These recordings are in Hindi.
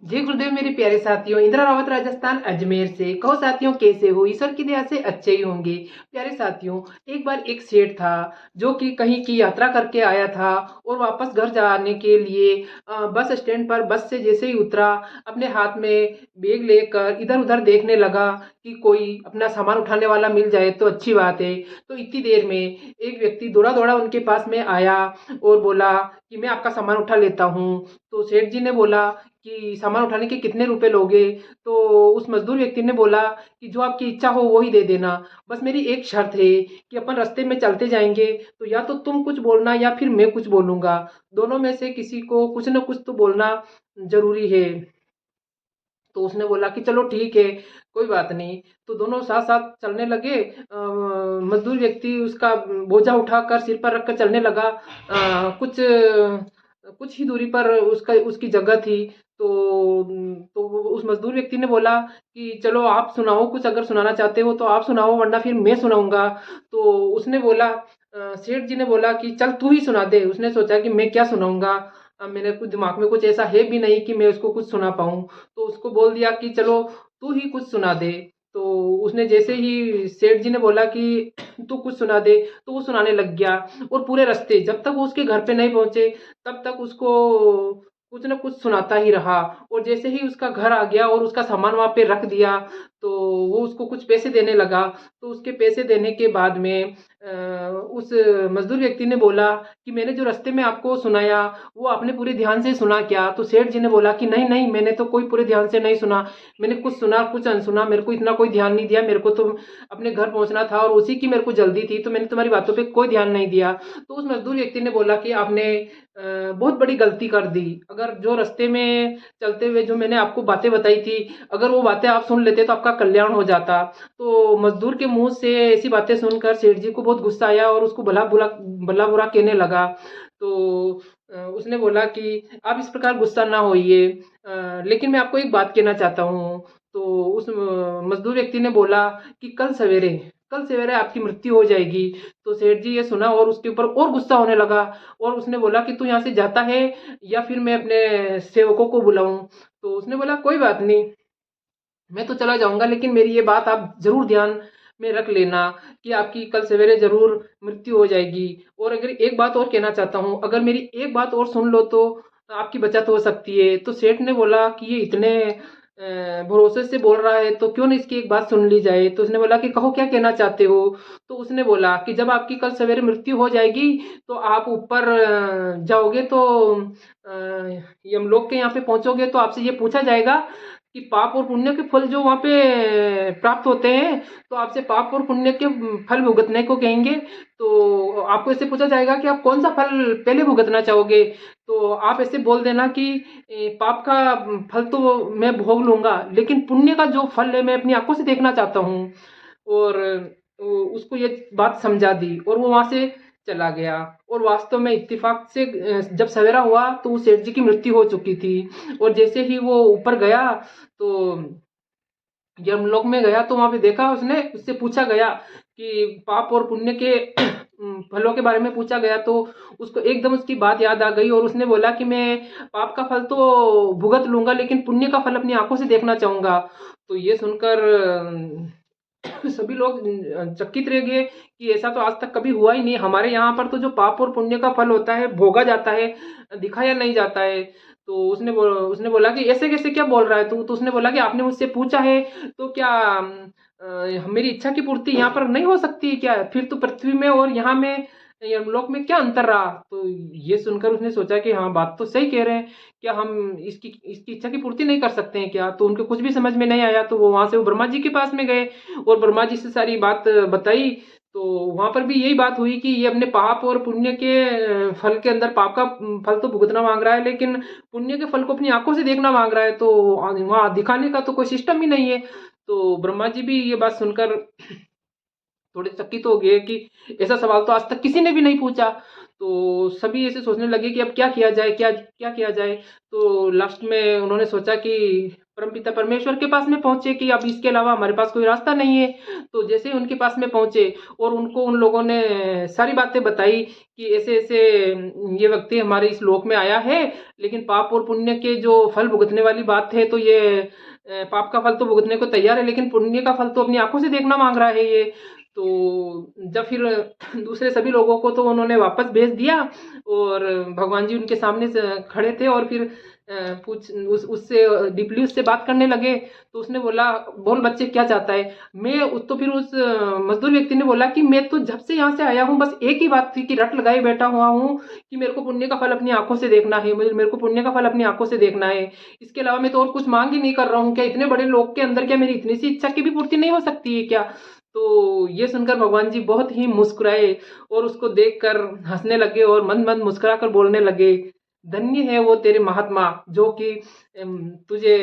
जय गुरुदेव मेरे प्यारे साथियों। इंदिरा रावत राजस्थान अजमेर से। कहो साथियों कैसे हो? ईश्वर की दया से अच्छे ही होंगे। प्यारे साथियों, एक बार एक सेठ था जो कि कहीं की यात्रा करके आया था और वापस घर जाने के लिए बस स्टैंड पर बस से जैसे ही उतरा, अपने हाथ में बैग लेकर इधर उधर देखने लगा कि कोई अपना सामान उठाने वाला मिल जाए तो अच्छी बात है। तो इतनी देर में एक व्यक्ति दौड़ा दौड़ा उनके पास में आया और बोला कि मैं आपका सामान उठा लेता हूँ। तो सेठ जी ने बोला कि सामान उठाने के कितने रुपए लोगे? तो उस मजदूर व्यक्ति ने बोला कि जो आपकी इच्छा हो वो ही दे देना। बस मेरी एक शर्त है कि अपन रास्ते में चलते जाएंगे तो या तो तुम कुछ बोलना या फिर मैं कुछ बोलूंगा। दोनों में से किसी को कुछ न कुछ तो बोलना जरूरी है। तो उसने बोला कि चलो ठीक है, कोई बात नहीं। तो दोनों साथ साथ चलने लगे। मजदूर व्यक्ति उसका बोझा उठाकर सिर पर रखकर चलने लगा। कुछ ही दूरी पर उसका उसकी जगह थी। तो उस मजदूर व्यक्ति ने बोला कि चलो आप सुनाओ, कुछ अगर सुनाना चाहते हो तो आप सुनाओ वरना फिर मैं सुनाऊंगा। तो उसने बोला, सेठ जी ने बोला कि चल तू ही सुना दे। उसने सोचा कि मैं क्या सुनाऊंगा, मेरे कुछ दिमाग में कुछ ऐसा है भी नहीं कि मैं उसको कुछ सुना पाऊँ। तो उसको बोल दिया कि चलो तू ही कुछ सुना दे। तो उसने जैसे ही सेठ जी ने बोला कि तू कुछ सुना दे तो वो सुनाने लग गया। और पूरे रास्ते जब तक वो उसके घर पे नहीं पहुंचे तब तक उसको कुछ न कुछ सुनाता ही रहा। और जैसे ही उसका घर आ गया और उसका सामान वहां पे रख दिया तो वो उसको कुछ पैसे देने लगा। तो उसके पैसे देने के बाद में उस मजदूर व्यक्ति ने बोला कि मैंने जो रास्ते में आपको सुनाया वो आपने पूरे ध्यान से सुना क्या? तो सेठ जी ने बोला कि नहीं नहीं, मैंने तो कोई पूरे ध्यान से नहीं सुना। मैंने कुछ सुना कुछ अनसुना, मेरे को इतना कोई ध्यान नहीं दिया। मेरे को तो अपने घर पहुंचना था और उसी की मेरे को जल्दी थी, तो मैंने तुम्हारी बातों पे कोई ध्यान नहीं दिया। तो उस मजदूर व्यक्ति ने बोला कि आपने बहुत बड़ी गलती कर दी। अगर जो रास्ते में चलते हुए जो मैंने आपको बातें बताई थी, अगर वो बातें आप सुन लेते तो आपका कल्याण हो जाता। तो मजदूर के मुंह से ऐसी बातें सुनकर सेठ जी को बहुत गुस्सा आया और उसको भला बुरा कहने लगा। तो उसने बोला कि आप इस प्रकार गुस्सा ना होइए, लेकिन मैं आपको एक बात कहना चाहता हूँ। तो उस मजदूर व्यक्ति ने बोला कि कल सवेरे आपकी मृत्यु हो जाएगी। तो सेठ जी ये सुना और उसके ऊपर और गुस्सा होने लगा। और उसने बोला कि तू यहाँ से जाता है या फिर मैं अपने सेवकों को बुलाऊं? तो उसने बोला कोई बात नहीं, मैं तो चला जाऊंगा, लेकिन मेरी ये बात आप जरूर ध्यान में रख लेना कि आपकी कल सवेरे जरूर मृत्यु हो जाएगी। और अगर एक बात और कहना चाहता हूँ, अगर मेरी एक बात और सुन लो तो आपकी बचत हो सकती है। तो सेठ ने बोला कि ये इतने भरोसे से बोल रहा है तो क्यों नहीं इसकी एक बात सुन ली जाए। तो उसने बोला कि कहो क्या कहना चाहते हो? तो उसने बोला कि जब आपकी कल सवेरे मृत्यु हो जाएगी तो आप ऊपर जाओगे तो यमलोक के यहाँ पे पहुंचोगे तो आपसे ये पूछा जाएगा कि पाप और पुण्य के फल जो वहाँ पे प्राप्त होते हैं, तो आपसे पाप और पुण्य के फल भुगतने को कहेंगे। तो आपको ऐसे पूछा जाएगा कि आप कौन सा फल पहले भुगतना चाहोगे? तो आप ऐसे बोल देना कि पाप का फल तो मैं भोग लूंगा, लेकिन पुण्य का जो फल है मैं अपनी आंखों से देखना चाहता हूँ। और उसको ये बात समझा दी और वो वहां से चला गया। और वास्तव में इत्तेफाक से जब सवेरा हुआ तो उस सेठ जी की मृत्यु हो चुकी थी। और जैसे ही वो ऊपर गया तो यमलोक में गया तो वहां पे देखा उसने, उससे पूछा गया कि पाप और पुण्य के फलों के बारे में पूछा गया। तो उसको एकदम उसकी बात याद आ गई और उसने बोला कि मैं पाप का फल तो भुगत लूंगा लेकिन पुण्य का फल अपनी आंखों से देखना चाहूंगा। तो ये सुनकर सभी लोग चकित रह गए कि ऐसा तो आज तक कभी हुआ ही नहीं। हमारे यहाँ पर तो जो पाप और पुण्य का फल होता है भोगा जाता है, दिखाया नहीं जाता है। तो उसने बोला कि ऐसे कैसे क्या बोल रहा है तू? तो उसने बोला कि आपने मुझसे पूछा है तो क्या मेरी इच्छा की पूर्ति यहाँ पर नहीं हो सकती क्या? फिर तो पृथ्वी में और यहाँ में यमलोक में क्या अंतर रहा? तो ये सुनकर उसने सोचा कि हाँ बात तो सही कह रहे हैं, क्या हम इसकी इसकी इच्छा की पूर्ति नहीं कर सकते हैं क्या? तो उनको कुछ भी समझ में नहीं आया। तो वो वहां से वो ब्रह्मा जी के पास में गए और ब्रह्मा जी से सारी बात बताई। तो वहां पर भी यही बात हुई कि ये अपने पाप और पुण्य के फल के अंदर पाप का फल तो भुगतना मांग रहा है लेकिन पुण्य के फल को अपनी आंखों से देखना मांग रहा है। तो वहां दिखाने का तो कोई सिस्टम ही नहीं है। तो ब्रह्मा जी भी ये बात सुनकर थोड़े चकित हो गए कि ऐसा सवाल तो आज तक किसी ने भी नहीं पूछा। तो सभी ऐसे सोचने लगे कि अब क्या किया जाए, क्या क्या किया जाए। तो लास्ट में उन्होंने सोचा कि परमपिता परमेश्वर के पास में पहुंचे कि अब इसके अलावा हमारे पास कोई रास्ता नहीं है। तो जैसे ही उनके पास में पहुंचे और उनको उन लोगों ने सारी बातें बताई कि ऐसे ऐसे ये व्यक्ति हमारे इस लोक में आया है, लेकिन पाप और पुण्य के जो फल भुगतने वाली बात है, तो ये पाप का फल तो भुगतने को तैयार है, लेकिन पुण्य का फल तो अपनी आंखों से देखना मांग रहा है ये। तो जब फिर दूसरे सभी लोगों को तो उन्होंने वापस भेज दिया, और भगवान जी उनके सामने से खड़े थे, और फिर पूछ उससे डीपली उससे बात करने लगे। तो उसने बोला, बोल बच्चे क्या चाहता है। तो फिर उस मजदूर व्यक्ति ने बोला कि मैं तो जब से यहाँ से आया हूँ बस एक ही बात थी कि रट लगाए बैठा हुआ हूँ कि मेरे को पुण्य का फल अपनी आंखों से देखना है, मेरे को पुण्य का फल अपनी आंखों से देखना है। इसके अलावा मैं तो और कुछ मांग ही नहीं कर रहा हूँ। क्या इतने बड़े लोग के अंदर क्या मेरी इतनी सी इच्छा की भी पूर्ति नहीं हो सकती है क्या। तो ये सुनकर भगवान जी बहुत ही मुस्कुराए और उसको देखकर हंसने लगे और मंद मंद मुस्कुरा कर बोलने लगे, धन्य है वो तेरे महात्मा जो कि तुझे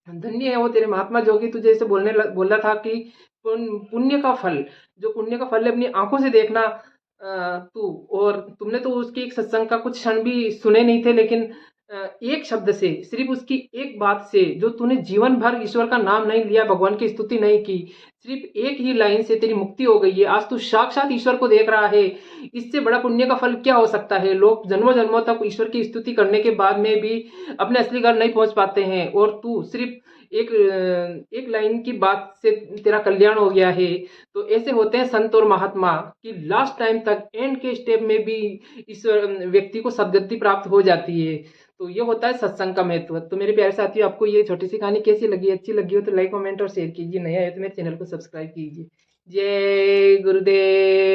धन्य है वो तेरे महात्मा जो कि तुझे ऐसे बोला था कि पुण्य का फल, जो पुण्य का फल है अपनी आंखों से देखना। तू और तुमने तो उसकी एक सत्संग का कुछ क्षण भी सुने नहीं थे, लेकिन एक शब्द से, सिर्फ उसकी एक बात से, जो तूने जीवन भर ईश्वर का नाम नहीं लिया, भगवान की स्तुति नहीं की, सिर्फ एक ही लाइन से तेरी मुक्ति हो गई है। आज तू साक्षात ईश्वर को देख रहा है। इससे बड़ा पुण्य का फल क्या हो सकता है। लोग जन्मों जन्मों तक ईश्वर की स्तुति करने के बाद में भी अपने असली घर नहीं पहुंच पाते हैं, और तू सिर्फ एक लाइन की बात से तेरा कल्याण हो गया है। तो ऐसे होते हैं संत और महात्मा कि लास्ट टाइम तक, एंड के स्टेप में भी ईश्वर व्यक्ति को सदगति प्राप्त हो जाती है। तो ये होता है सत्संग का महत्व। तो मेरे प्यारे साथियों, आपको ये छोटी सी कहानी कैसी लगी, अच्छी लगी हो तो लाइक कमेंट और शेयर कीजिए, नया है तो मेरे चैनल को सब्सक्राइब कीजिए। जय गुरुदेव।